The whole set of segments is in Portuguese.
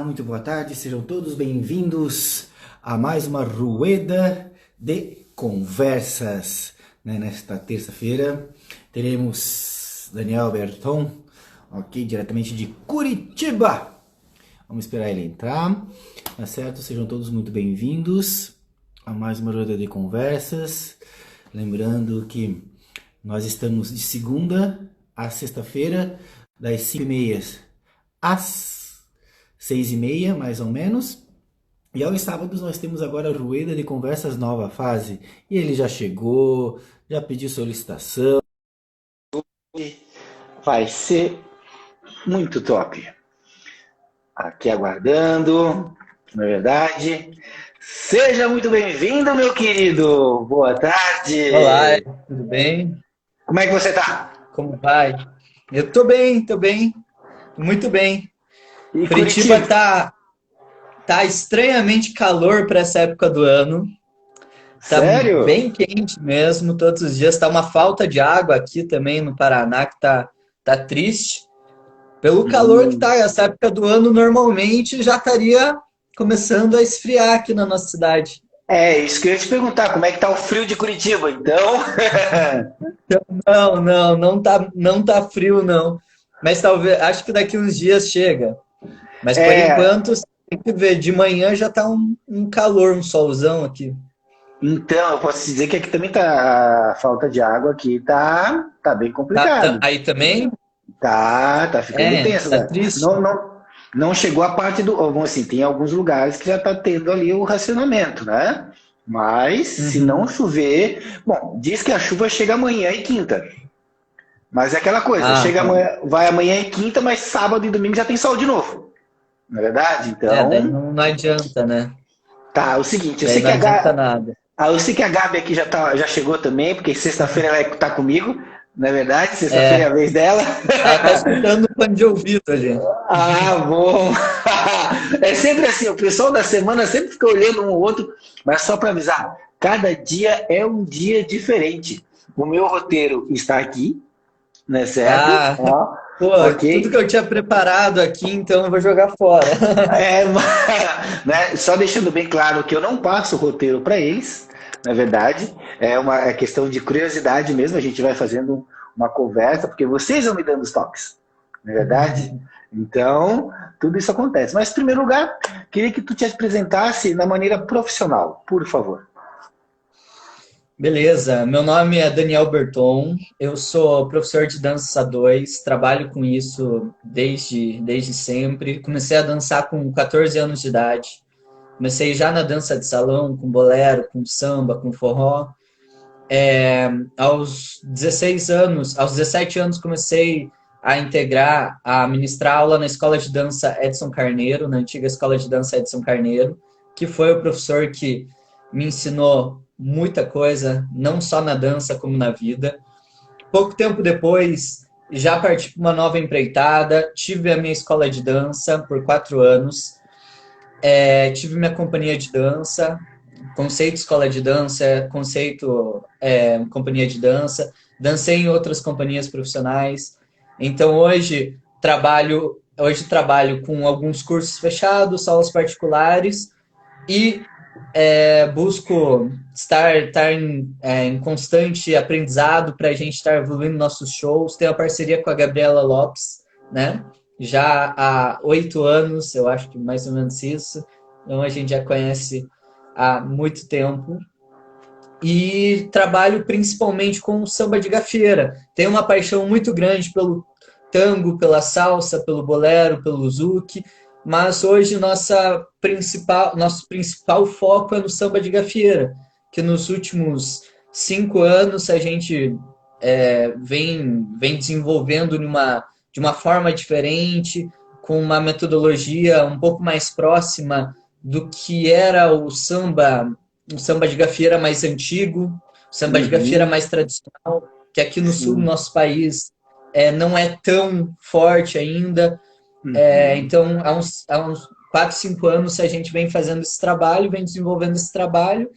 Muito boa tarde, sejam todos bem-vindos a mais uma Rueda de Conversas. Nesta terça-feira teremos Daniel Berton, ok, diretamente de Curitiba. Vamos esperar ele entrar, tá certo? Sejam todos muito bem-vindos a mais uma Rueda de Conversas. Lembrando que nós estamos de segunda a sexta-feira, das 5h30 às 6h30, mais ou menos. E aos sábados nós temos agora a Rueda de Conversas nova fase. E ele já chegou, já pediu solicitação. Vai ser muito top. Aqui aguardando, na verdade. Seja muito bem-vindo, meu querido. Boa Olá, tarde. tudo bem? Como é que você tá? Como vai? Eu tô bem, muito bem. E Curitiba Curitiba? tá estranhamente calor para essa época do ano. Tá Sério? bem quente mesmo, todos os dias. Tá uma falta de água aqui também no Paraná que tá triste. Pelo calor que tá, Hum. essa época do ano normalmente já estaria começando a esfriar aqui na nossa cidade. É, isso que eu ia te perguntar, como é que tá o frio de Curitiba, então? Não tá frio não. Mas talvez, acho que daqui uns dias chega. Mas por É, enquanto, você tem que ver, de manhã já tá um calor, um solzão aqui. então, eu posso dizer que aqui também tá a falta de água aqui tá bem complicado. Aí também? Tá ficando tenso, Tá né? triste? Não chegou a parte do, bom, assim, tem alguns lugares que já tá tendo ali o racionamento, né? Mas se não Uhum. chover, bom, diz que a chuva chega amanhã e quinta. Mas é aquela coisa, Ah, chega amanhã, vai amanhã e quinta, mas sábado e domingo já tem sol de novo. Não é verdade? daí Então, não adianta, né? tá, o seguinte, eu Daí sei não que adianta nada. eu sei que a Gabi aqui já chegou também, porque sexta-feira ela tá comigo, não é verdade? Sexta-feira é É, a vez dela. ela tá escutando o fone de ouvido ali. Ah, bom. É sempre assim, o pessoal da semana sempre fica olhando um ou outro, mas só para avisar, cada dia é um dia diferente. O meu roteiro está aqui, né, certo? Ah, Ó, pô, tudo que ok. eu tinha preparado aqui, então eu vou jogar fora. É, né, só deixando bem claro que eu não passo o roteiro para eles, na verdade, é questão de curiosidade mesmo, a gente vai fazendo uma conversa, porque vocês vão me dando os toques, na verdade? Então, tudo isso acontece. Mas, em primeiro lugar, queria que tu te apresentasse na maneira profissional, por favor. Beleza, meu nome é Daniel Berton, eu sou professor de dança 2, trabalho com isso desde sempre. Comecei a dançar com 14 anos de idade. Comecei já na dança de salão, com bolero, com samba, com forró. Aos 17 anos comecei a integrar, a ministrar aula na escola de dança Edson Carneiro, na antiga escola de dança Edson Carneiro, que foi o professor que me ensinou muita coisa, não só na dança como na vida. Pouco tempo depois, já parti para uma nova empreitada, tive a minha escola de dança por 4 anos, tive minha companhia de dança, conceito escola de dança, conceito companhia de dança, dancei em outras companhias profissionais. Então hoje trabalho com alguns cursos fechados, aulas particulares e busco estar em constante aprendizado para a gente estar evoluindo nossos shows. Tenho a parceria com a Gabriela Lopes, né? Já há 8 anos, eu acho que mais ou menos isso. Então a gente já conhece há muito tempo. E trabalho principalmente com o samba de gafieira. Tenho uma paixão muito grande pelo tango, pela salsa, pelo bolero, pelo zouk, mas hoje nosso principal foco é no samba de gafieira, que nos últimos 5 anos a gente vem desenvolvendo de uma forma diferente, com uma metodologia um pouco mais próxima do que era o samba de gafieira mais antigo, o samba de gafieira Uhum, mais tradicional, que aqui no sul do sim. nosso país não é tão forte ainda. Uhum, Então, há uns 4, 5 anos a gente vem fazendo esse trabalho, vem desenvolvendo esse trabalho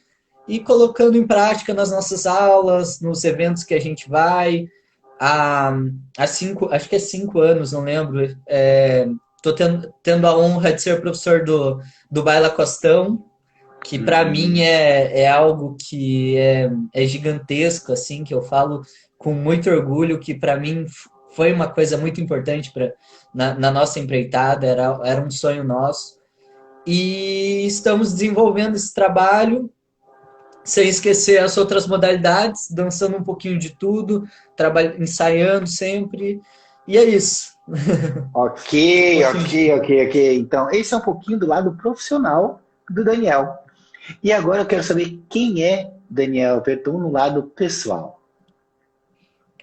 e colocando em prática nas nossas aulas, nos eventos que a gente vai. Há 5, acho que é 5 anos, não lembro, tô tendo a honra de ser professor do Baila Costão, que para mim é algo que é gigantesco, assim, que eu falo com muito orgulho, que para mim foi uma coisa muito importante na nossa empreitada, era um sonho nosso. E estamos desenvolvendo esse trabalho, sem esquecer as outras modalidades, dançando um pouquinho de tudo, ensaiando sempre, e é isso. Ok, ok, ok, ok. Então, esse é um pouquinho do lado profissional do Daniel. E agora eu quero saber quem é Daniel Pertun no lado pessoal.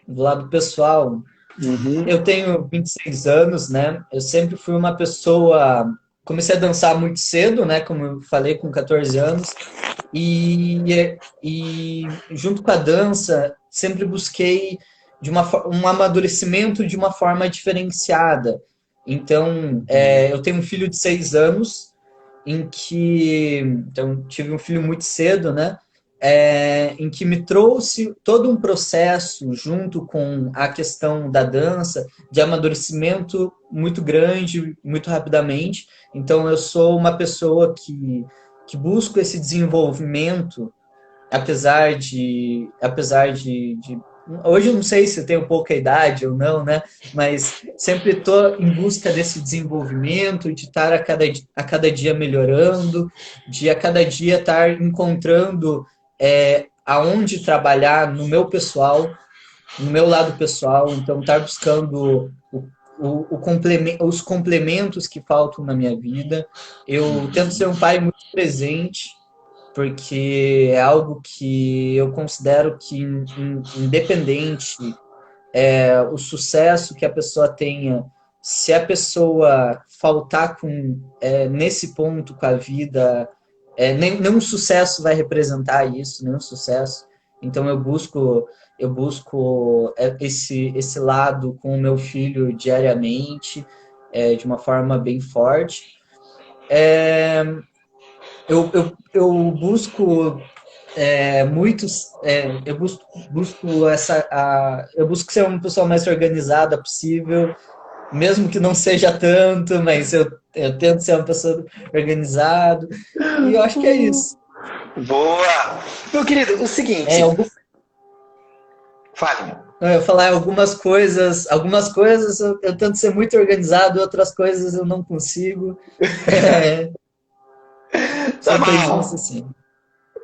Do lado pessoal, Uhum. eu tenho 26 anos, né? Eu sempre fui uma pessoa. Comecei a dançar muito cedo, né? Como eu falei, com 14 anos. E junto com a dança, sempre busquei um amadurecimento de uma forma diferenciada. Então, eu tenho um filho de 6 anos, então, tive um filho muito cedo, né? Em que me trouxe todo um processo junto com a questão da dança, de amadurecimento muito grande, muito rapidamente. Então, eu sou uma pessoa que busco esse desenvolvimento, apesar de hoje eu não sei se eu tenho pouca idade ou não, né? Mas sempre estou em busca desse desenvolvimento, de estar a cada dia melhorando, de a cada dia estar encontrando aonde trabalhar no meu pessoal, no meu lado pessoal, então estar buscando os complementos que faltam na minha vida. Eu tento ser um pai muito presente, porque é algo que eu considero que, independente o sucesso que a pessoa tenha, se a pessoa faltar nesse ponto com a vida, nenhum sucesso vai representar isso, nenhum sucesso. Então eu busco esse lado com o meu filho diariamente, de uma forma bem forte. Eu busco eu busco ser uma pessoa mais organizada possível, mesmo que não seja tanto, mas eu tento ser uma pessoa organizada, e eu acho que é isso. Boa! Meu querido, o É, seguinte, fale. eu ia falar algumas coisas eu tento ser muito organizado, outras coisas eu não consigo. Sempre isso, Normal, assim.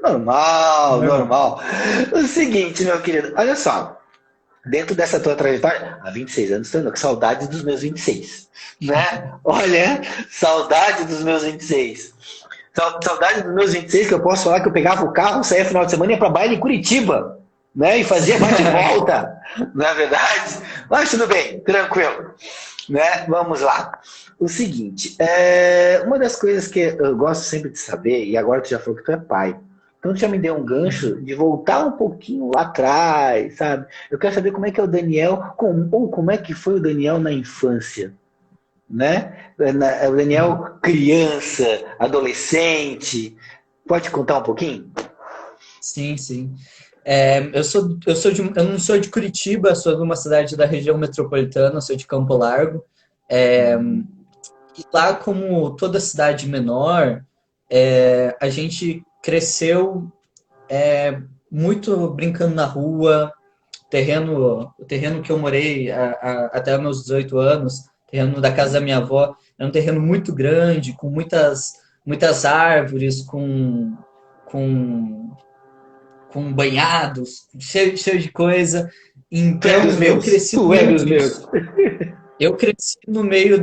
normal, Normal. normal. O seguinte, meu querido, olha só. Dentro dessa tua trajetória, há 26 anos, tô que saudade dos meus 26, né? Olha, saudade dos meus 26. Saudade dos meus 26, que eu posso falar que eu pegava o carro, saía no final de semana e ia para baile em Curitiba, né? E fazia bate e volta, não é verdade? Mas tudo bem, tranquilo, né? Vamos lá. O seguinte, uma das coisas que eu gosto sempre de saber, e agora tu já falou que tu é pai, então tu já me deu um gancho de voltar um pouquinho lá atrás, sabe? Eu quero saber como é que é o Daniel, ou como é que foi o Daniel na infância, né? O Daniel criança, adolescente. Pode contar um pouquinho? Sim, sim. Eu não sou de Curitiba, sou de uma cidade da região metropolitana, sou de Campo Largo. E lá, como toda cidade menor, a gente cresceu muito brincando na rua. O terreno que eu morei até meus 18 anos, terreno da casa da minha avó, era um terreno muito grande, com muitas árvores, com, com banhados, cheio de coisa. Tu é dos Então, eu meus, cresci tu é dos muito meus. isso. Eu cresci no meio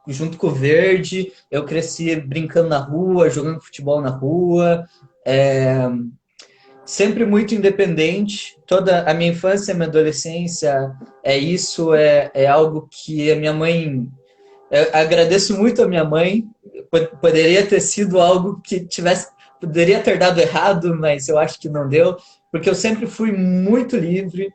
junto com o verde, eu cresci brincando na rua, jogando futebol na rua, sempre muito independente. Toda a minha infância e minha adolescência é algo que a minha mãe. Eu agradeço muito a minha mãe. Poderia ter sido algo que poderia ter dado errado, mas eu acho que não deu, porque eu sempre fui muito livre.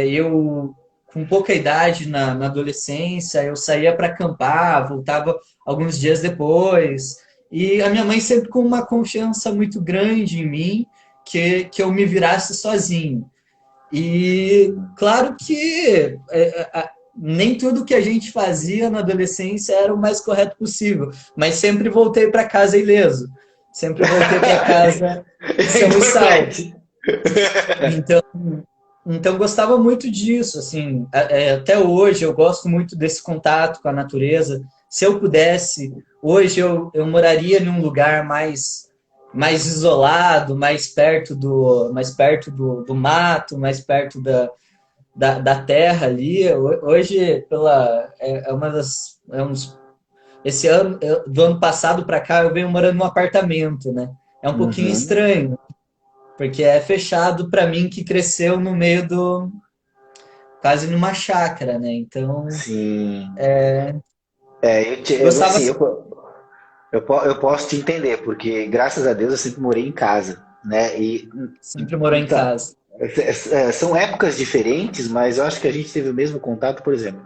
Eu com pouca idade na adolescência, eu saía para acampar, voltava alguns dias depois. E a minha mãe sempre com uma confiança muito grande em mim, que eu me virasse sozinho. E claro que nem tudo que a gente fazia na adolescência era o mais correto possível, mas sempre voltei para casa ileso. Sempre voltei para casa são e salvo. Importante. Então, então gostava muito disso, assim, até hoje eu gosto muito desse contato com a natureza. Se eu pudesse, hoje eu moraria em um lugar mais isolado, mais perto do mato, mais perto da terra ali. Hoje, é uma das, é uns, esse ano, do ano passado para cá, eu venho morando num apartamento, né? É um pouquinho Uhum. estranho, porque é fechado para mim que cresceu no meio quase numa chácara, né? Então, Sim. gostava, Assim, eu posso te entender, porque graças a Deus eu sempre morei em casa, né? sempre morou em Tá, casa. são épocas diferentes, mas eu acho que a gente teve o mesmo contato, por exemplo.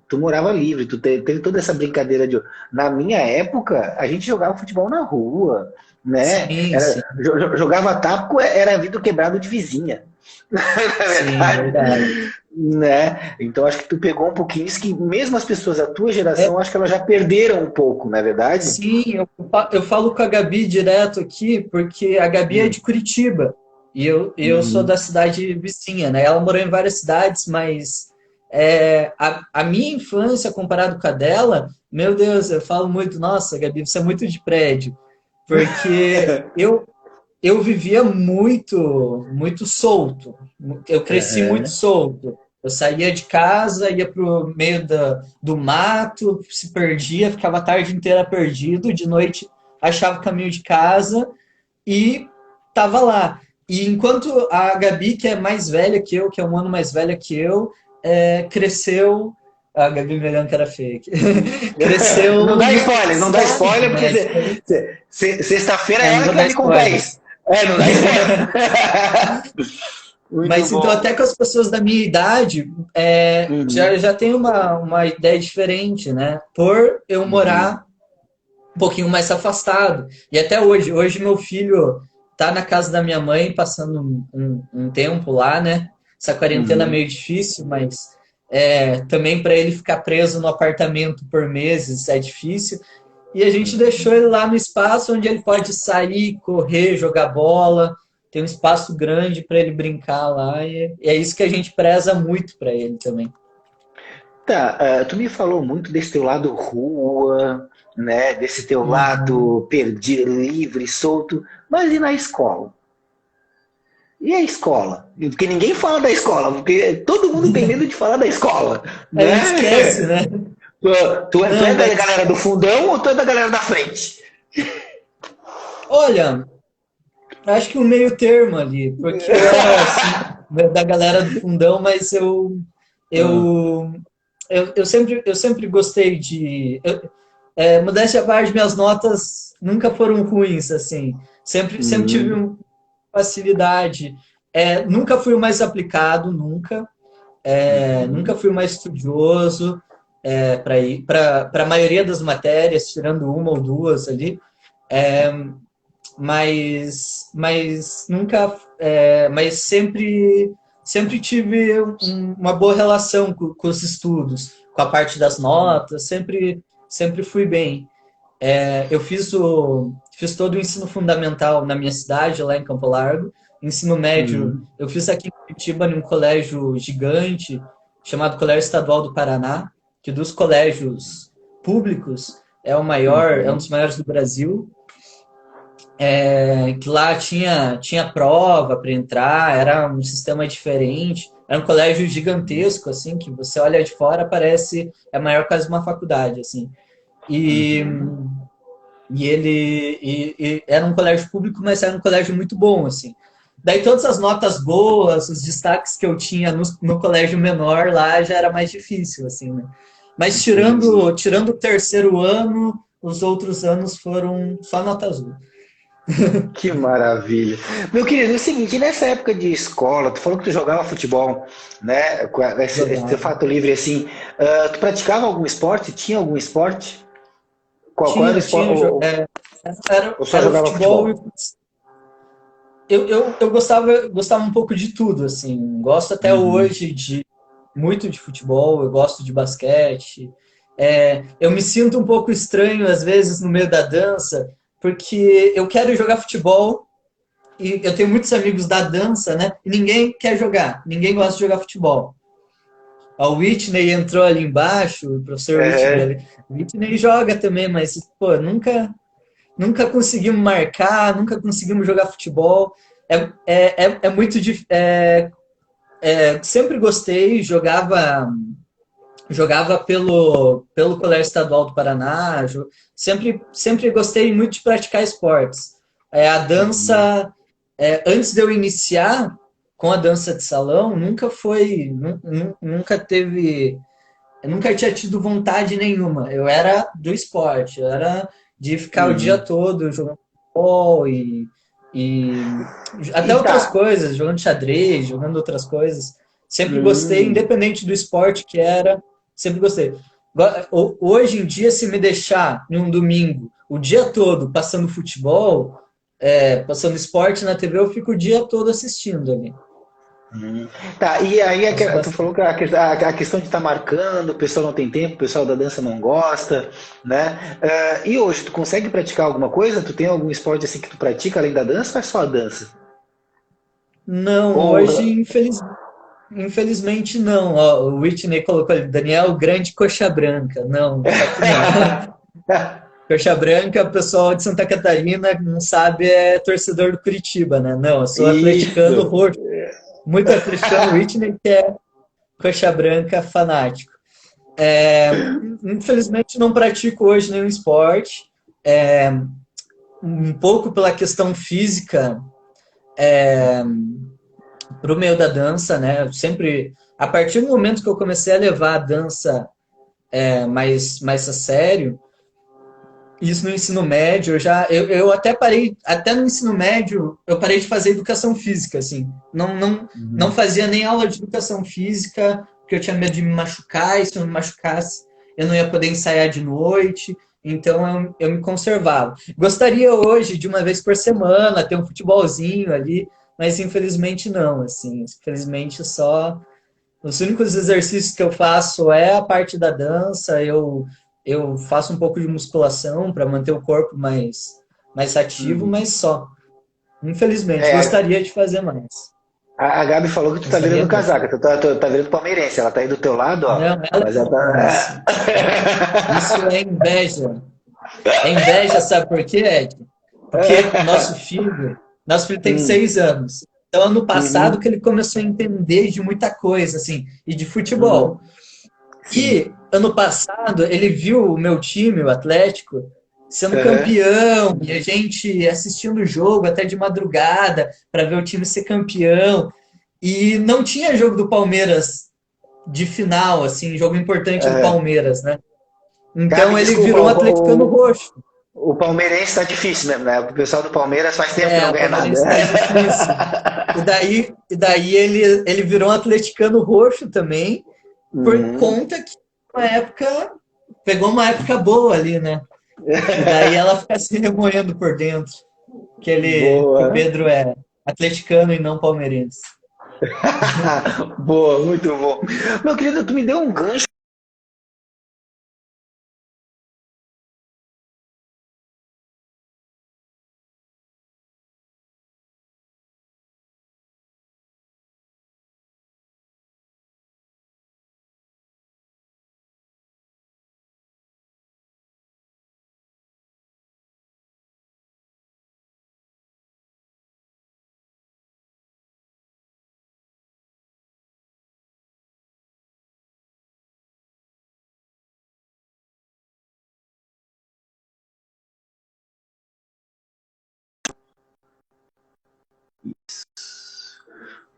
Tu morava livre, teve toda essa brincadeira de. Na minha época, a gente jogava futebol na rua, né? Sim, sim, Jogava taco, era vidro quebrado de vizinha, na sim, verdade, verdade. né? Então acho que tu pegou um pouquinho isso que mesmo as pessoas da tua É, geração, acho que elas já perderam um pouco, não é verdade? sim, eu falo com a Gabi direto aqui, porque a Gabi é de Hum. Curitiba e eu sou da Uhum. cidade vizinha, né? Ela morou em várias cidades, mas a minha infância comparado com a dela, meu Deus, eu falo muito, nossa, Gabi, você é muito de prédio, porque eu vivia muito solto. Eu cresci muito Aham. solto. Eu saía de casa, ia pro meio do mato, se perdia, ficava a tarde inteira perdido, de noite achava o caminho de casa e tava lá. E enquanto a Gabi, que é mais velha que eu, que é um ano mais velha que eu, cresceu. A Gabi me olhando que era fake. Cresceu Não dá numa spoiler, não dá cidade, spoiler, porque né? Diferente. sexta-feira é Não ela que vou vai dar me contar spoiler. isso. Não dá spoiler. Muito Mas então, bom. até com as pessoas da minha idade, Uhum, já tem uma ideia diferente, né? Por eu uhum, morar um pouquinho mais afastado. E até hoje meu filho tá na casa da minha mãe, passando um tempo lá, né? Essa quarentena é uhum. meio difícil, mas também para ele ficar preso no apartamento por meses é difícil. E a gente deixou ele lá no espaço onde ele pode sair, correr, jogar bola. Tem um espaço grande para ele brincar lá. E é isso que a gente preza muito para ele também. Tá, tu me falou muito desse teu lado rua, né? Desse teu Uhum. lado perdido, livre, solto. Mas e na escola? E a escola? Porque ninguém fala da escola, porque todo mundo tem medo de falar da escola, A gente esquece, né? né? Tu é Não, da mas galera do fundão ou tu é da galera da frente? olha, acho que um meio termo ali, porque eu era assim, da galera do fundão, mas Ah, eu, eu sempre gostei de. Modéstia à parte, minhas notas nunca foram ruins, assim. Sempre tive uhum, facilidade. Nunca fui o mais aplicado, nunca. Nunca uhum, fui o mais estudioso para a maioria das matérias, tirando uma ou duas ali. É, mas nunca, mas sempre tive uma boa relação com os estudos, com a parte das notas, sempre fui bem. Eu fiz todo o ensino fundamental na minha cidade, lá em Campo Largo. Ensino médio, uhum, eu fiz aqui em Curitiba, num colégio gigante, chamado Colégio Estadual do Paraná, que dos colégios públicos é o maior, é um uhum. dos maiores do Brasil. Que lá tinha prova para entrar, era um sistema diferente, era um colégio gigantesco, assim, que você olha de fora, parece é maior quase uma faculdade, assim. E, Uhum. e era um colégio público, mas era um colégio muito bom, assim. Daí todas as notas boas, os destaques que eu tinha no colégio menor lá já era mais difícil, assim, né? Mas Entendi. tirando o terceiro ano, os outros anos foram só nota azul. Que maravilha. Meu querido, é o seguinte, nessa época de escola, tu falou que tu jogava futebol, né? Com esse teu Jogava. fato livre assim, tu praticava algum esporte? Tinha algum esporte? Qual era o Tinha, esporte? tinha. Ou só Era o jogava futebol e futebol? eu gostava um pouco de tudo, assim. Gosto até Uhum. hoje muito de futebol, eu gosto de basquete. Eu me sinto um pouco estranho, às vezes, no meio da dança, porque eu quero jogar futebol e eu tenho muitos amigos da dança, né? E ninguém quer jogar, ninguém gosta de jogar futebol. A Whitney entrou ali embaixo, o professor Whitney, É. Whitney joga também, mas, pô, nunca conseguimos marcar, nunca conseguimos jogar futebol. É muito difícil. Sempre gostei, jogava pelo Colégio Estadual do Paraná, sempre gostei muito de praticar esportes. A Uhum. dança, antes de eu iniciar com a dança de salão, nunca foi, nunca teve, eu nunca tinha tido vontade nenhuma. Eu era do esporte, eu era de ficar o dia Uhum. todo jogando futebol e E até tá. outras coisas, jogando xadrez, jogando outras coisas. Sempre gostei, Hum. independente do esporte que era, sempre gostei. Hoje em dia, se me deixar em um domingo o dia todo passando futebol, passando esporte na TV, eu fico o dia todo assistindo ali. Hum. Tá, e aí Gosto tu falou bastante. que a questão de estar marcando, o pessoal não tem tempo, o pessoal da dança não gosta, né? E hoje, tu consegue praticar alguma coisa? Tu tem algum esporte assim que tu pratica além da dança ou é só a dança? Não, Ou. hoje, infelizmente não. Ó, o Whitney colocou ali, Daniel Grande Coxa Branca. Não, pior que não. Coxa Branca, o pessoal de Santa Catarina não sabe, é torcedor do Curitiba, né? Não, eu sou atleticano Isso! roxo, muito atleticano. O Whitney que é Coxa Branca fanático. Infelizmente não pratico hoje nenhum esporte, um pouco pela questão física, para o meio da dança, né? Eu sempre, a partir do momento que eu comecei a levar a dança mais a sério, isso no ensino médio, eu até parei, até no ensino médio, eu parei de fazer educação física, assim. Não Uhum. fazia nem aula de educação física, porque eu tinha medo de me machucar, e se eu me machucasse, eu não ia poder ensaiar de noite, então eu me conservava. Gostaria hoje, de uma vez por semana, ter um futebolzinho ali, mas infelizmente não, assim. Infelizmente só os únicos exercícios que eu faço é a parte da dança, eu faço um pouco de musculação para manter o corpo mais ativo, Uhum. mas só. Infelizmente, É, gostaria de fazer mais. a Gabi falou que tu tá Gostaria virando mesmo. casaca, tu tá virando palmeirense, ela tá aí do teu lado, ó. Não, ela Mas ela não, isso. tá. Isso é inveja. É inveja, sabe por quê, Ed? Porque nosso filho tem Hum. 6 anos. Então, ano passado que Uhum. ele começou a entender de muita coisa, assim, e de futebol. Uhum. Sim. E ano passado ele viu o meu time, o Atlético, sendo Aham. campeão, e a gente assistindo o jogo até de madrugada para ver o time ser campeão. E não tinha jogo do Palmeiras de final, assim, jogo importante do Aham. Palmeiras, né? Gabi, Então ele desculpa, virou um atleticano roxo. o palmeirense tá difícil mesmo, né? O pessoal do Palmeiras faz tempo que não O ganha nada. palmeirense está difícil. E daí ele virou um atleticano roxo também, por Uhum. conta que uma época pegou uma época boa ali, né? E daí ela fica se remoendo por dentro, que o Boa. Pedro é atleticano e não palmeirense. Boa, muito bom. Meu querido, tu me deu um gancho.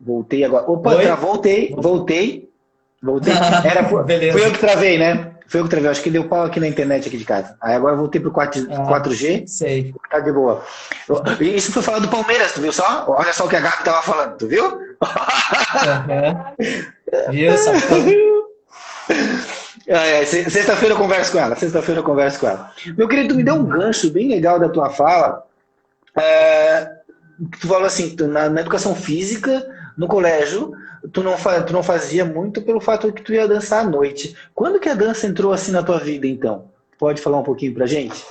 Voltei agora. Opa, Oi? voltei. Foi eu Beleza. que travei, né? Foi eu que travei. Acho que deu pau aqui na internet aqui de casa. Aí agora eu voltei pro Ah, 4G. sei. Tá de boa. Isso foi falar do Palmeiras, tu viu só? Olha só o que a Gabi tava falando, tu viu? Aham. Viu, safado? Sexta-feira eu converso com ela. Sexta-feira eu converso com ela. Meu querido, tu me deu um gancho bem legal da tua fala. Tu falou assim, na educação física, no colégio, tu não fazia muito pelo fato de que tu ia dançar à noite. Quando que a dança entrou assim na tua vida, então? Pode falar um pouquinho pra gente?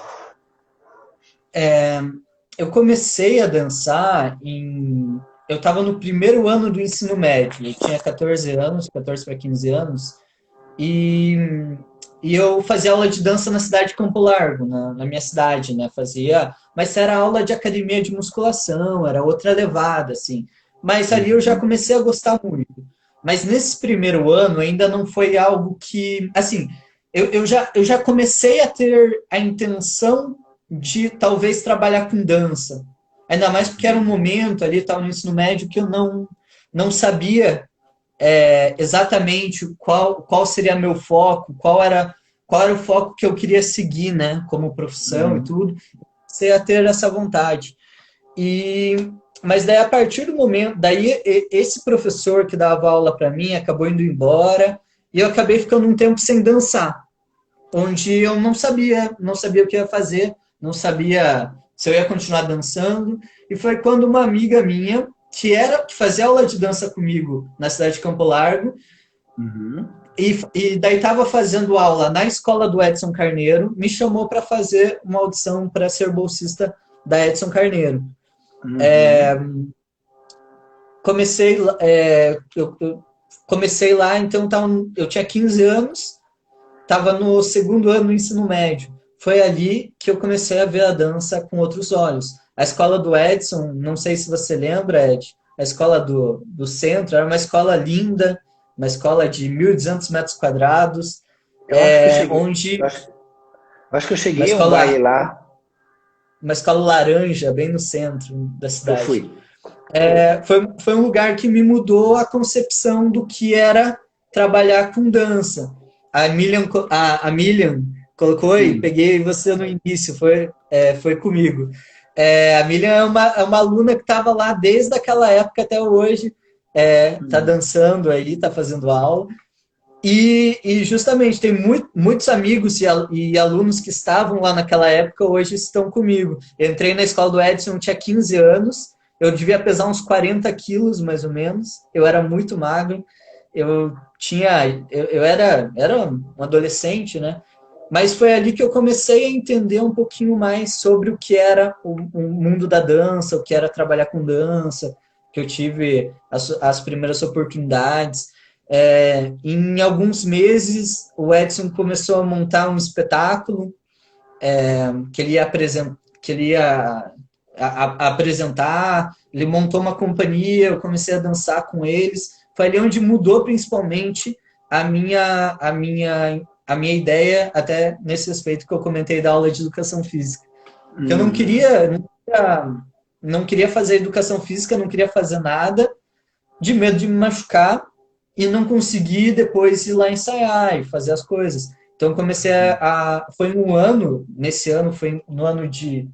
Eu comecei a dançar em. Eu estava no primeiro ano do ensino médio, eu tinha 14 anos, 14 para 15 anos, e, e eu fazia aula de dança na cidade de Campo Largo, na minha cidade, né? Fazia, mas era aula de academia de musculação, era outra levada, assim. Mas ali eu já Uhum. comecei a gostar muito. Mas nesse primeiro ano ainda não foi algo que, assim, eu já comecei a ter a intenção de talvez trabalhar com dança. Ainda mais porque era um momento ali, estava no ensino médio, que eu não sabia exatamente qual seria meu foco, qual era o foco que eu queria seguir, né, como profissão e Uhum. tudo, sem a ter essa vontade. E, mas daí, a partir do momento, daí esse professor que dava aula para mim acabou indo embora e eu acabei ficando um tempo sem dançar, onde eu não sabia o que ia fazer, não sabia se eu ia continuar dançando. E foi quando uma amiga minha, que fazia aula de dança comigo na cidade de Campo Largo, Uhum. e daí estava fazendo aula na escola do Edson Carneiro, me chamou para fazer uma audição para ser bolsista da Edson Carneiro. Uhum. Eu comecei lá, então eu tinha 15 anos, estava no segundo ano do ensino médio. Foi ali que eu comecei a ver a dança com outros olhos. A escola do Edson, não sei se você lembra, Ed, a escola do centro, era uma escola linda, uma escola de 1.200 metros quadrados, Eu acho que eu cheguei. onde Eu acho que eu uma cheguei a um baile escola, lá. uma escola laranja, bem no centro da Eu cidade. fui. Foi um lugar que me mudou a concepção do que era trabalhar com dança. A Milian colocou e Sim. peguei você no início, foi comigo. A Milian é uma aluna que estava lá desde aquela época até hoje, tá Hum. dançando aí, tá fazendo aula. E justamente tem muitos amigos e alunos que estavam lá naquela época hoje estão comigo. Eu entrei na escola do Edson, eu tinha 15 anos, eu devia pesar uns 40 quilos mais ou menos, eu era muito magro, eu era um adolescente, né? Mas foi ali que eu comecei a entender um pouquinho mais sobre o que era o mundo da dança, o que era trabalhar com dança, que eu tive as primeiras oportunidades. Em alguns meses, o Edson começou a montar um espetáculo que ele ia apresentar. Ele montou uma companhia, eu comecei a dançar com eles. Foi ali onde mudou principalmente a minha ideia, até nesse respeito que eu comentei da aula de educação física. Que eu não Uhum. queria, não queria fazer educação física, não queria fazer nada, de medo de me machucar e não conseguir depois ir lá ensaiar e fazer as coisas. Então comecei foi um ano, nesse ano, foi no ano de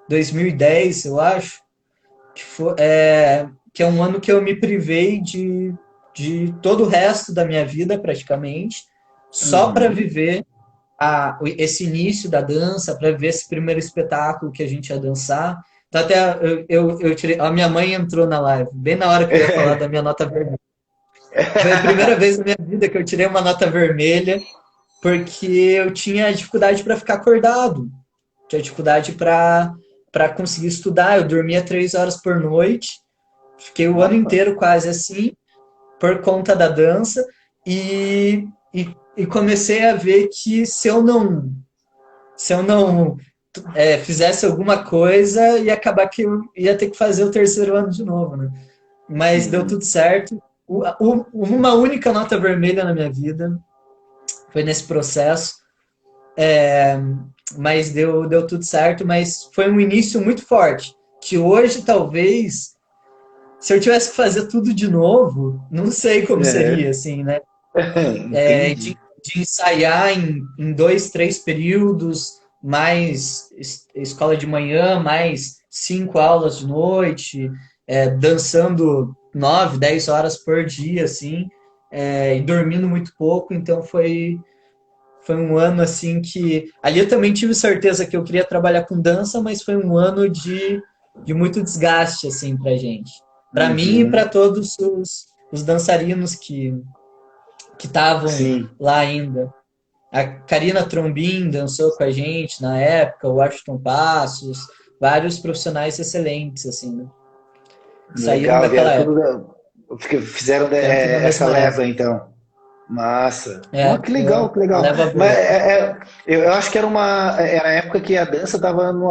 2010, eu acho, que é um ano que eu me privei de todo o resto da minha vida, praticamente, só para Uhum. viver esse início da dança, para ver esse primeiro espetáculo que a gente ia dançar. Então, até eu tirei. A minha mãe entrou na live, bem na hora que eu ia falar da minha nota vermelha. Foi a primeira vez na minha vida que eu tirei uma nota vermelha, porque eu tinha dificuldade para ficar acordado, tinha dificuldade para conseguir estudar. Eu dormia 3 horas por noite, fiquei o ano Opa. inteiro quase assim, por conta da dança, e comecei a ver que se eu não fizesse alguma coisa, ia acabar que eu ia ter que fazer o terceiro ano de novo, né? Mas deu Uhum. tudo certo. Uma única nota vermelha na minha vida foi nesse processo, mas deu tudo certo. Mas foi um início muito forte, que hoje talvez, se eu tivesse que fazer tudo de novo, não sei como seria, Uhum. assim, né? Entendi. De ensaiar em 2, 3 períodos, mais escola de manhã, mais 5 aulas de noite, dançando 9, 10 horas por dia, assim, e dormindo muito pouco. Então foi um ano assim que. Ali eu também tive certeza que eu queria trabalhar com dança, mas foi um ano de muito desgaste, assim, pra gente. Pra mim e pra Uhum. todos os dançarinos que estavam Sim, lá ainda. A Karina Trombin dançou com a gente na época, o Washington Passos, vários profissionais excelentes, assim, né? Saíram legal, daquela vieram tudo, época. fizeram Vieram tudo na essa mesma leva, época. então. Massa. É, Ó, que foi legal, que a legal. leva Mas boa. eu acho que era a época que a dança estava no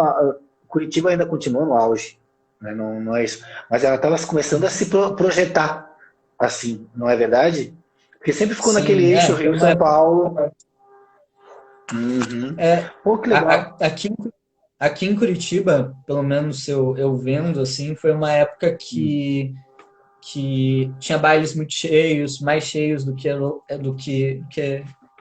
Curitiba ainda continua no auge, né? Não, não é isso. Mas ela estava começando a se projetar assim, não é verdade? Porque sempre ficou naquele Sim, eixo foi uma Rio-São época. Paulo. Uhum. É, Pô, que legal. aqui em Curitiba, pelo menos eu vendo, assim, foi uma época que tinha bailes muito cheios, mais cheios do que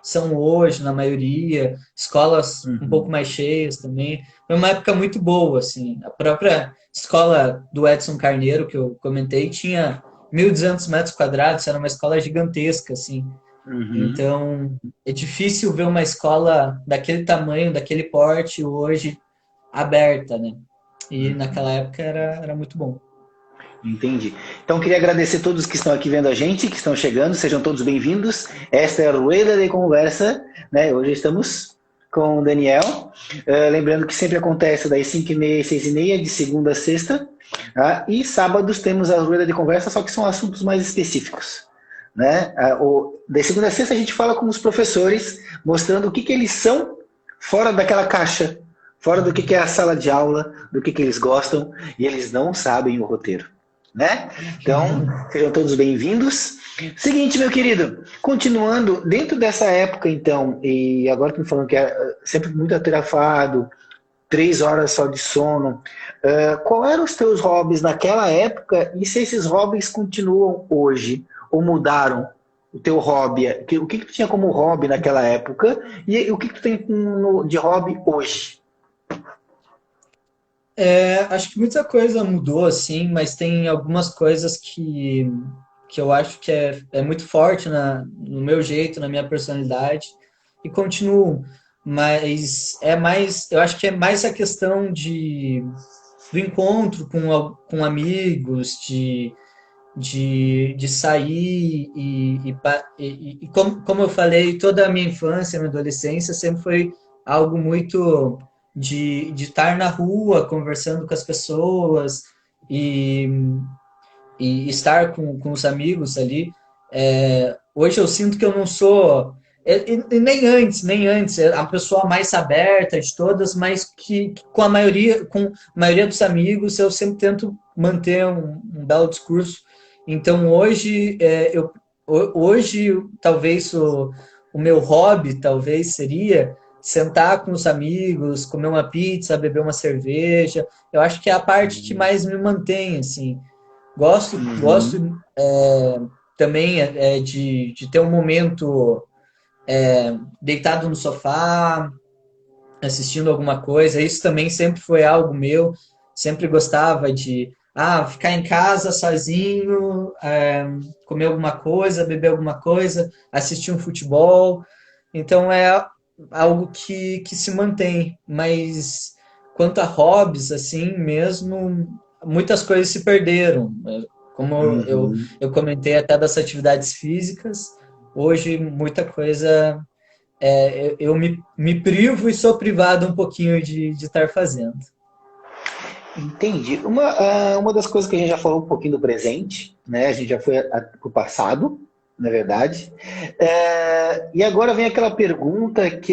são hoje, na maioria, escolas um pouco Uhum. mais cheias também. Foi uma época muito boa, assim. A própria escola do Edson Carneiro, que eu comentei, tinha 1.200 metros quadrados, era uma escola gigantesca, assim. Uhum. Então, é difícil ver uma escola daquele tamanho, daquele porte hoje aberta, né? E naquela época era muito bom. Entendi. Então, queria agradecer a todos que estão aqui vendo a gente, que estão chegando, sejam todos bem-vindos. Esta é a Rueda de Conversa, né? Hoje estamos com o Daniel. Lembrando que sempre acontece das 5h30 e 6h30, de segunda a sexta. Tá? E sábados temos a Rueda de Conversa, só que são assuntos mais específicos. Né? De segunda a sexta a gente fala com os professores, mostrando o que eles são fora daquela caixa, fora do que é a sala de aula, do que eles gostam, e eles não sabem o roteiro. Né? Então, sejam todos bem-vindos. Seguinte, meu querido, continuando, dentro dessa época, então, e agora que me falando que é sempre muito atarefado, 3 horas só de sono, qual eram os teus hobbies naquela época e se esses hobbies continuam hoje ou mudaram o teu hobby? O que tu tinha como hobby naquela época e o que tu tem de hobby hoje? Acho que muita coisa mudou, assim, mas tem algumas coisas que eu acho que é muito forte no meu jeito, na minha personalidade, e continuo. Mas eu acho que é mais a questão do encontro com amigos, de sair e como eu falei, toda a minha infância, minha adolescência sempre foi algo muito de estar na rua conversando com as pessoas e, e estar com os amigos ali. Hoje eu sinto que eu não sou e nem antes, é a pessoa mais aberta de todas, mas que com a maioria dos amigos eu sempre tento manter um belo discurso. Então hoje talvez o meu hobby talvez seria sentar com os amigos, comer uma pizza, beber uma cerveja. Eu acho que é a parte que mais me mantém assim. Gosto Uhum. também de ter um momento deitado no sofá, assistindo alguma coisa. Isso também sempre foi algo meu. Sempre gostava de ficar em casa sozinho, comer alguma coisa, beber alguma coisa, assistir um futebol. Então é algo que se mantém. Mas quanto a hobbies, assim mesmo, muitas coisas se perderam. Como Uhum. eu comentei até das atividades físicas, hoje muita coisa eu me privo e sou privado um pouquinho de estar fazendo. Entendi. Uma das coisas que a gente já falou um pouquinho do presente, né? A gente já foi para o passado, na verdade. E agora vem aquela pergunta que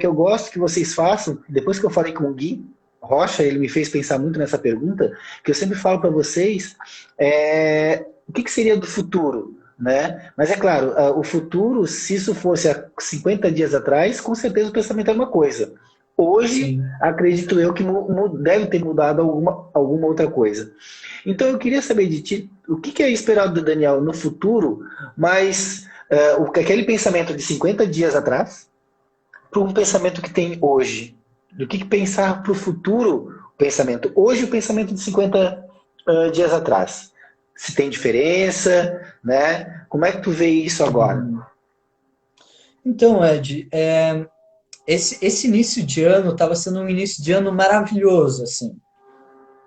eu gosto que vocês façam. Depois que eu falei com o Gui Rocha, ele me fez pensar muito nessa pergunta, que eu sempre falo para vocês, o que seria do futuro? Né? Mas é claro, o futuro, se isso fosse há 50 dias atrás, com certeza o pensamento é uma coisa. Hoje, Sim. acredito eu que deve ter mudado alguma outra coisa. Então eu queria saber de ti, o que é esperado do Daniel no futuro, mas aquele pensamento de 50 dias atrás, para um pensamento que tem hoje. Do que pensar para o futuro, o pensamento hoje e o pensamento de 50 dias atrás. Se tem diferença, né? Como é que tu vê isso agora? Então, Ed, esse início de ano estava sendo um início de ano maravilhoso, assim.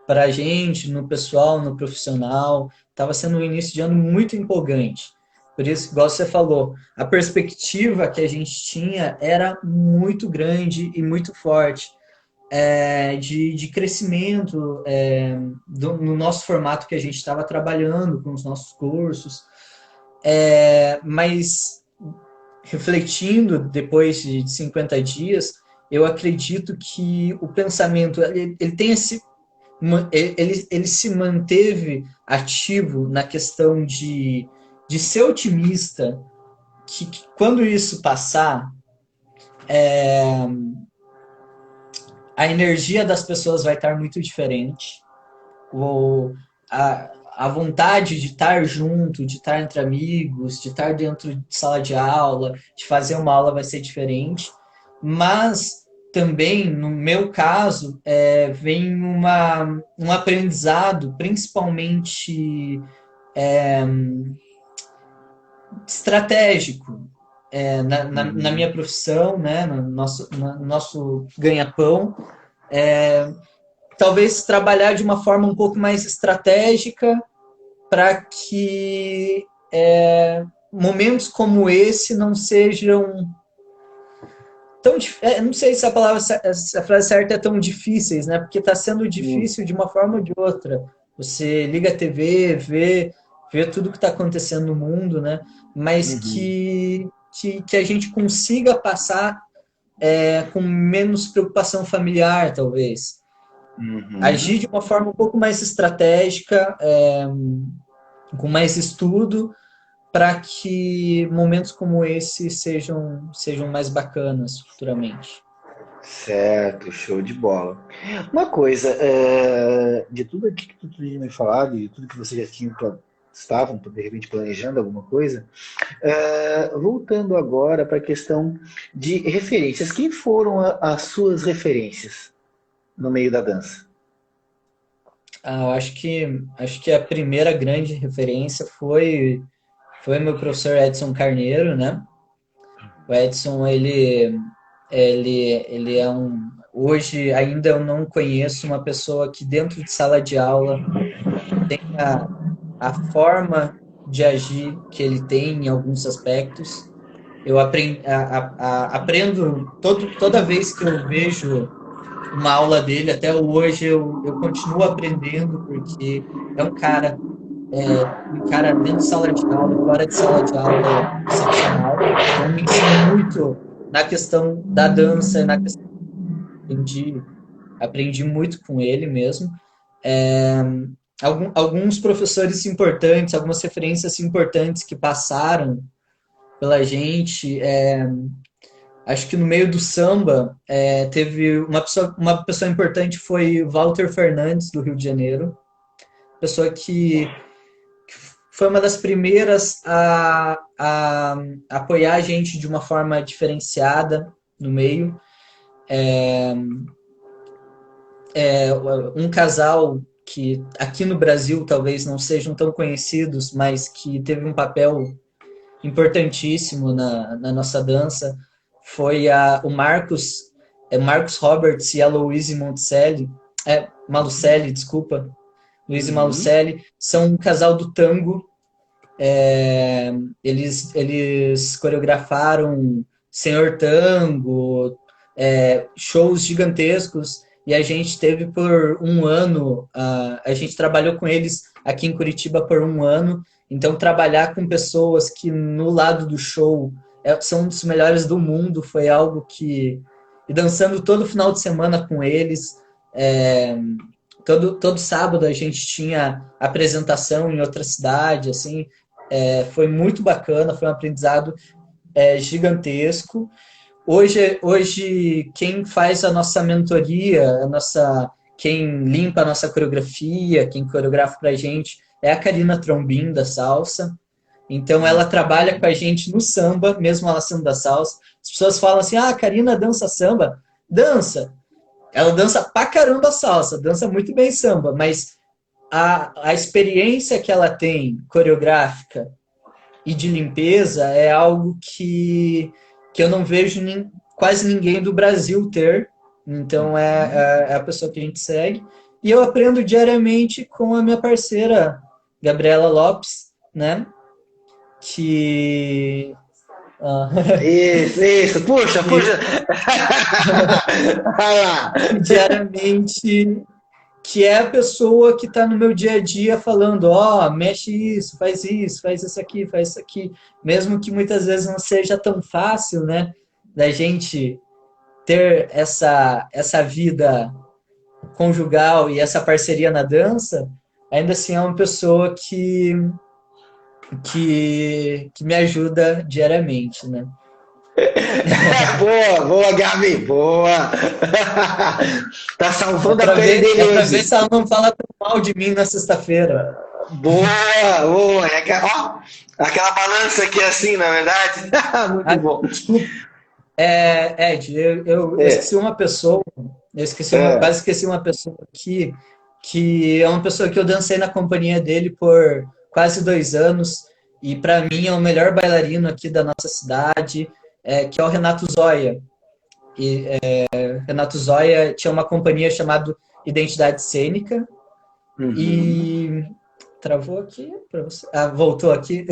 para a gente, no pessoal, no profissional. Estava sendo um início de ano muito empolgante. Por isso, igual você falou, a perspectiva que a gente tinha era muito grande e muito forte, de crescimento, no nosso formato que a gente estava trabalhando com os nossos cursos. Mas refletindo depois de 50 dias, eu acredito que o pensamento ele tem ele se manteve ativo na questão de ser otimista, que quando isso passar, a energia das pessoas vai estar muito diferente, o, a vontade de estar junto, de estar entre amigos, de estar dentro de sala de aula, de fazer uma aula vai ser diferente, mas também, no meu caso, vem um aprendizado, principalmente estratégico, na minha profissão, né, no nosso ganha-pão, talvez trabalhar de uma forma um pouco mais estratégica para que momentos como esse não sejam tão não sei se a frase certa é tão difíceis, né? Porque está sendo difícil de uma forma ou de outra. Você liga a TV, vê tudo que está acontecendo no mundo, né? Mas que a gente consiga passar com menos preocupação familiar, talvez. Agir de uma forma um pouco mais estratégica, com mais estudo, para que momentos como esse sejam mais bacanas futuramente. Certo, show de bola. Uma coisa, de tudo aqui que tu tinha me falado e tudo que você já tinha estavam de repente planejando alguma coisa, voltando agora para a questão de referências, quem foram as suas referências no meio da dança? Eu acho que a primeira grande referência foi meu professor Edson Carneiro, né? O Edson, ele é hoje ainda eu não conheço uma pessoa que dentro de sala de aula tenha a forma de agir que ele tem em alguns aspectos. Eu aprendo toda vez que eu vejo uma aula dele, até hoje eu continuo aprendendo, porque é um cara dentro de sala de aula e fora de sala de aula excepcional. Então, me ensinou muito na questão da dança, na questão aprendi muito com ele mesmo. Alguns professores importantes, algumas referências importantes que passaram pela gente. Acho que no meio do samba teve uma pessoa importante, foi Walter Fernandes, do Rio de Janeiro. Pessoa que foi uma das primeiras a apoiar a gente de uma forma diferenciada no meio. Um casal que aqui no Brasil talvez não sejam tão conhecidos, mas que teve um papel importantíssimo na nossa dança, foi o Marcos Roberts e a Louise Malucelli, desculpa. Luiz e Malucelli, são um casal do tango. Eles coreografaram Senhor Tango, shows gigantescos, e a gente teve por um ano, a gente trabalhou com eles aqui em Curitiba por um ano. Então, trabalhar com pessoas que no lado do show são um dos melhores do mundo foi algo que... E dançando todo final de semana com eles, todo sábado a gente tinha apresentação em outra cidade, assim, foi muito bacana, foi um aprendizado gigantesco. Hoje, quem faz a nossa mentoria, quem limpa a nossa coreografia, quem coreografa pra gente, é a Karina Trombin, da salsa. Então, ela trabalha com a gente no samba, mesmo ela sendo da salsa. As pessoas falam assim, a Karina dança samba. Dança. Ela dança pra caramba salsa, dança muito bem samba, mas a experiência que ela tem coreográfica e de limpeza é algo que eu não vejo quase ninguém do Brasil ter. Então, é a pessoa que a gente segue. E eu aprendo diariamente com a minha parceira, Gabriela Lopes, né? Que... ah, Isso, puxa, que puxa. Vai lá. diariamente, que é a pessoa que está no meu dia a dia falando, ó, mexe isso, faz isso aqui. Mesmo que muitas vezes não seja tão fácil, né? Da gente ter essa vida conjugal e essa parceria na dança, ainda assim é uma pessoa que me ajuda diariamente, né? Boa, boa, Gabi, boa. Tá salvando a pele dele É pra ver hoje. se ela não fala tão mal de mim na sexta-feira. Boa, boa. Ó, aquela balança aqui assim, na verdade. Muito Ah, bom. desculpa, Ed, eu É, esqueci uma pessoa, é. quase esqueci uma pessoa aqui, que é uma pessoa que eu dancei na companhia dele por quase 2 anos, e para mim é o melhor bailarino aqui da nossa cidade, que é o Renato Zoya. E, Renato Zoya tinha uma companhia chamada Identidade Cênica, Uhum. e travou aqui para você. Ah, voltou aqui.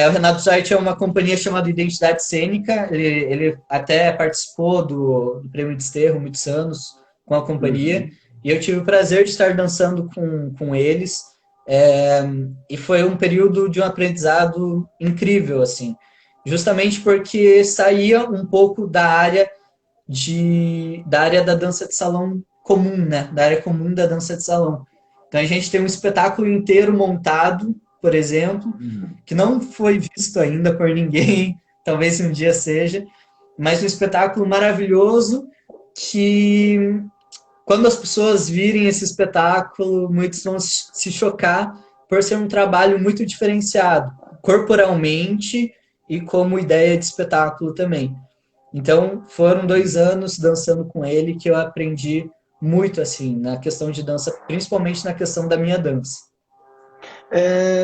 O Renato Zoya tinha uma companhia chamada Identidade Cênica, ele até participou do Prêmio de Desterro muitos anos com a companhia, Uhum. e eu tive o prazer de estar dançando com eles, é, e foi um período de um aprendizado incrível, assim, justamente porque saía um pouco da área da dança de salão comum, né? Da área comum da dança de salão. Então a gente tem um espetáculo inteiro montado, por exemplo, Uhum. que não foi visto ainda por ninguém, talvez um dia seja, mas um espetáculo maravilhoso que quando as pessoas virem esse espetáculo, muitos vão se chocar por ser um trabalho muito diferenciado, corporalmente e como ideia de espetáculo também. Então, foram 2 anos dançando com ele que eu aprendi muito, assim, na questão de dança, principalmente na questão da minha dança.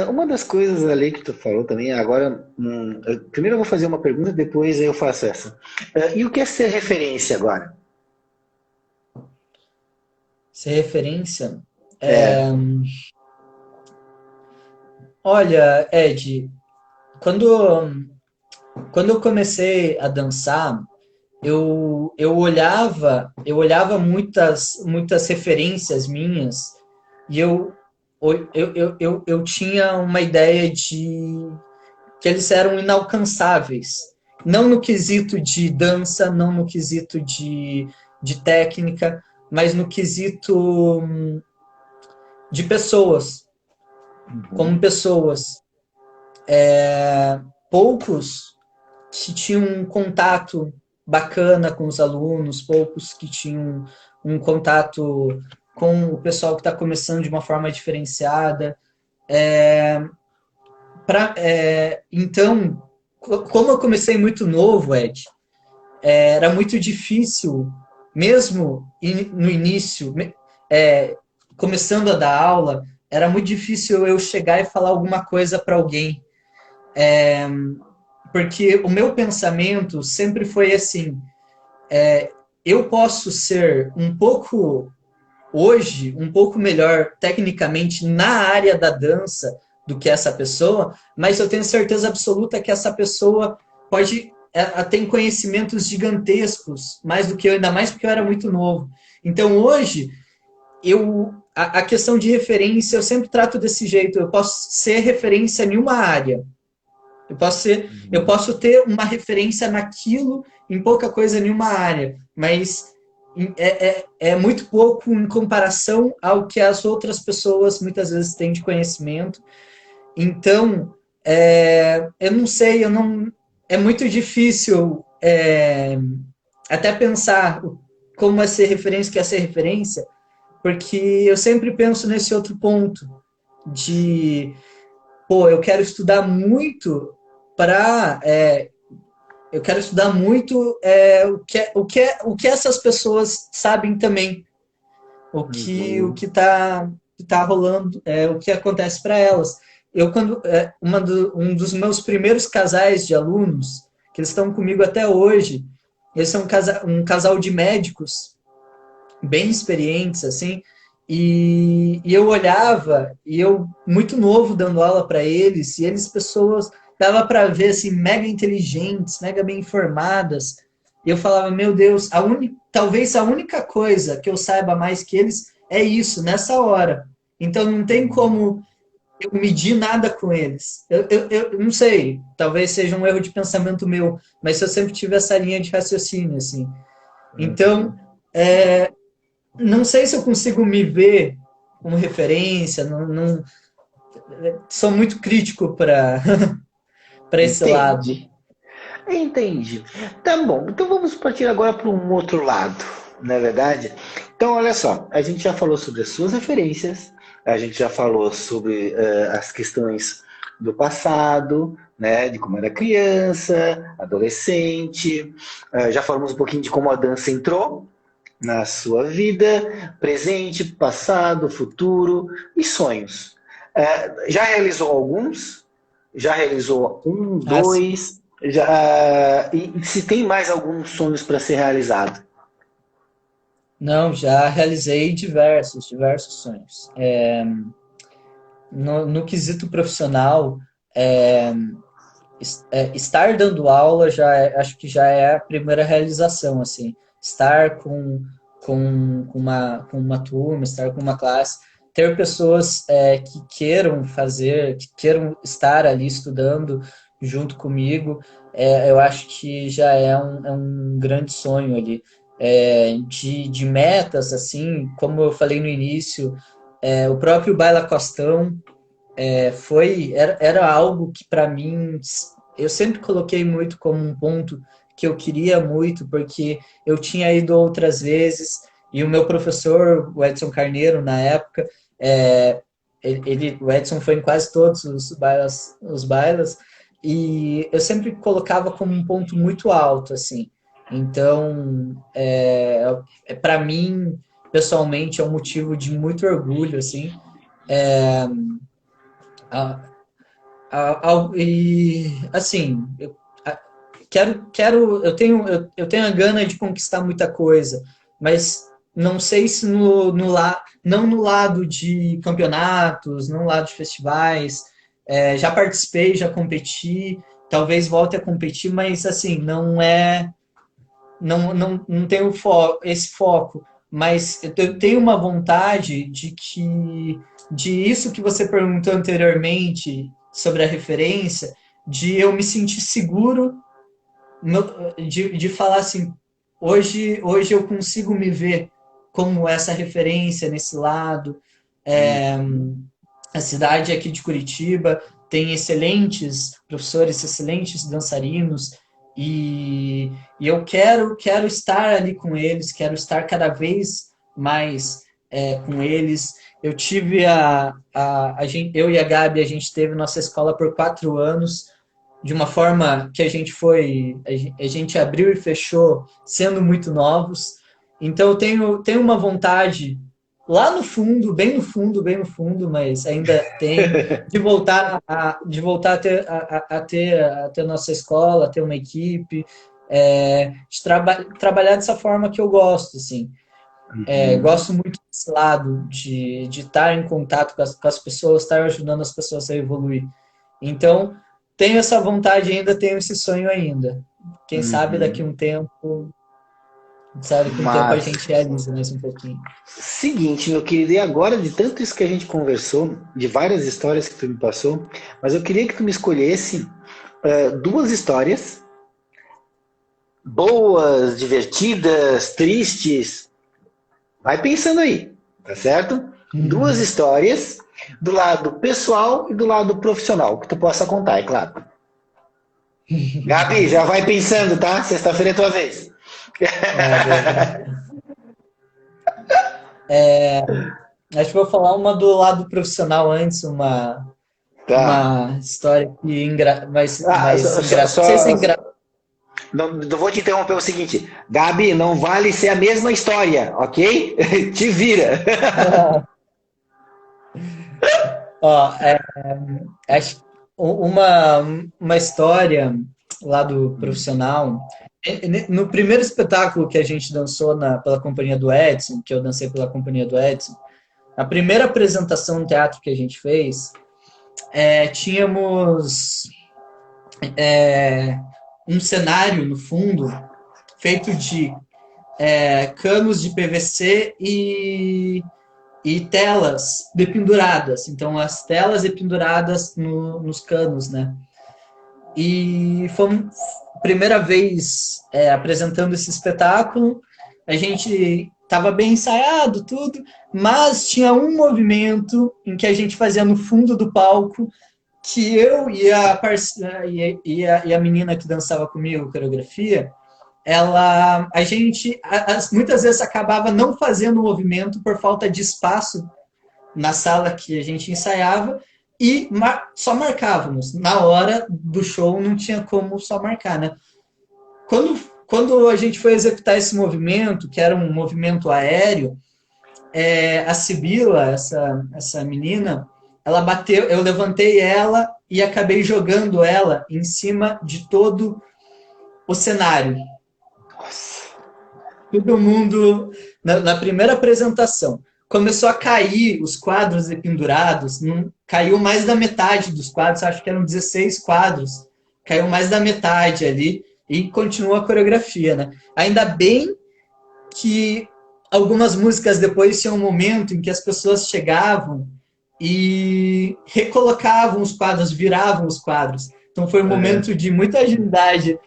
Uma das coisas ali que tu falou também, agora, primeiro eu vou fazer uma pergunta, depois eu faço essa. E o que é ser referência agora? Ser referência. É. Olha, Ed, quando, quando eu comecei a dançar, eu olhava muitas referências minhas e eu tinha uma ideia de que eles eram inalcançáveis. Não no quesito de dança, não no quesito de técnica, mas no quesito de pessoas, como Uhum. pessoas. Poucos que tinham um contato bacana com os alunos, poucos que tinham um contato com o pessoal que está começando de uma forma diferenciada. Então, como eu comecei muito novo, Ed, era muito difícil, mesmo no início, começando a dar aula, era muito difícil eu chegar e falar alguma coisa para alguém, porque o meu pensamento sempre foi assim: eu posso ser hoje, um pouco melhor tecnicamente na área da dança do que essa pessoa, mas eu tenho certeza absoluta que essa pessoa pode ela tem conhecimentos gigantescos, mais do que eu, ainda mais porque eu era muito novo. Então hoje a questão de referência eu sempre trato desse jeito. Eu posso ser referência em uma área. Eu Uhum. posso ter uma referência naquilo em pouca coisa em uma área, mas é muito pouco em comparação ao que as outras pessoas muitas vezes têm de conhecimento. Então, eu não sei, é muito difícil até pensar como é ser referência, o que é ser referência, porque eu sempre penso nesse outro ponto de, pô, eu quero estudar muito o que essas pessoas sabem também, o Uhum. que tá rolando, o que acontece para elas. Eu quando um dos meus primeiros casais de alunos, que eles estão comigo até hoje, eles são um casal de médicos bem experientes, assim, e eu olhava, e eu, muito novo, dando aula para eles, e eles, pessoas, dava para ver, assim, mega inteligentes, mega bem informadas, e eu falava, meu Deus, talvez a única coisa que eu saiba mais que eles é isso, nessa hora. Então não tem como eu medir nada com eles. Eu não sei, talvez seja um erro de pensamento meu, mas eu sempre tive essa linha de raciocínio, assim. Então, Uhum. não sei se eu consigo me ver como referência, sou muito crítico para para esse lado. Entende? Entendi. Tá bom, então vamos partir agora para um outro lado, não é verdade? Então, olha só, a gente já falou sobre as suas referências, a gente já falou sobre as questões do passado, né, de como era criança, adolescente, já falamos um pouquinho de como a dança entrou na sua vida, presente, passado, futuro e sonhos. Já realizou alguns? Já realizou um, Assim, dois? Já, e se tem mais alguns sonhos para ser realizado? não, já realizei diversos sonhos. No quesito profissional, é, estar dando aula acho que já é a primeira realização, assim, estar com uma turma, estar com uma classe, ter pessoas que queiram fazer, que queiram estar ali estudando junto comigo, eu acho que já é um grande sonho ali. De metas, assim, como eu falei no início, o próprio Baila Costão, era algo que para mim eu sempre coloquei muito como um ponto que eu queria muito, porque eu tinha ido outras vezes e o meu professor, o Edson Carneiro, na época, o Edson foi em quase todos os bailas, e eu sempre colocava como um ponto muito alto, assim. Então, para mim, pessoalmente, é um motivo de muito orgulho, assim. A, e assim, eu tenho a gana de conquistar muita coisa, mas não sei se não no lado de campeonatos, não no lado de festivais. Já participei, já competi, talvez volte a competir, mas assim, não tenho esse foco. Mas eu tenho uma vontade de isso que você perguntou anteriormente sobre a referência, de eu me sentir seguro de falar assim, hoje eu consigo me ver como essa referência nesse lado. É, a cidade aqui de Curitiba tem excelentes professores, excelentes dançarinos, e eu quero estar ali com eles, quero estar cada vez mais com eles. Eu tive eu e a Gabi, a gente teve nossa escola por 4 anos, de uma forma que a gente abriu e fechou sendo muito novos. Então eu tenho uma vontade lá no fundo, bem no fundo, bem no fundo, mas ainda tenho de voltar a ter nossa escola, a ter uma equipe, trabalhar dessa forma que eu gosto, assim. Uhum. Gosto muito desse lado de estar em contato com as pessoas, estar ajudando as pessoas a evoluir. Então, tenho essa vontade ainda, tenho esse sonho ainda. Quem sabe daqui Uhum. um tempo, sabe, com o tempo a Mas, gente realiza mais um pouquinho. seguinte, meu querido, e agora de tanto isso que a gente conversou, de várias histórias que tu me passou, mas eu queria que tu me escolhesse duas histórias boas, divertidas, tristes. Vai pensando aí, tá certo? Duas Uhum. histórias do lado pessoal e do lado profissional, que tu possa contar, é claro. Gabi, já vai pensando, tá? Sexta-feira é tua vez. Beleza. Acho que vou falar uma do lado profissional antes, Tá. uma história que Ah, mais engraçada. Não sei se é engraçada. não vou te interromper o seguinte. Gabi, não vale ser a mesma história, ok? Te vira. Ó, acho uma história lá do profissional. No primeiro espetáculo que a gente dançou pela companhia do Edson, que eu dancei pela companhia do Edson, a primeira apresentação no teatro que a gente fez, tínhamos um cenário no fundo feito de canos de PVC e telas dependuradas. Então, as telas dependuradas nos canos, né? E foi a primeira vez apresentando esse espetáculo. A gente estava bem ensaiado, tudo, mas tinha um movimento em que a gente fazia no fundo do palco que eu e a menina que dançava comigo, coreografia, a gente muitas vezes acabava não fazendo o movimento por falta de espaço na sala que a gente ensaiava e só marcávamos. Na hora do show não tinha como só marcar, né? Quando a gente foi executar esse movimento, que era um movimento aéreo, a Sibila, essa menina, ela bateu, eu levantei ela e acabei jogando ela em cima de todo o cenário. Todo mundo, na primeira apresentação, começou a cair os quadros pendurados, caiu mais da metade dos quadros, acho que eram 16 quadros, caiu mais da metade ali, e continua a coreografia, né? Ainda bem que algumas músicas depois tinham um momento em que as pessoas chegavam e recolocavam os quadros, viravam os quadros. Então foi um momento de muita agilidade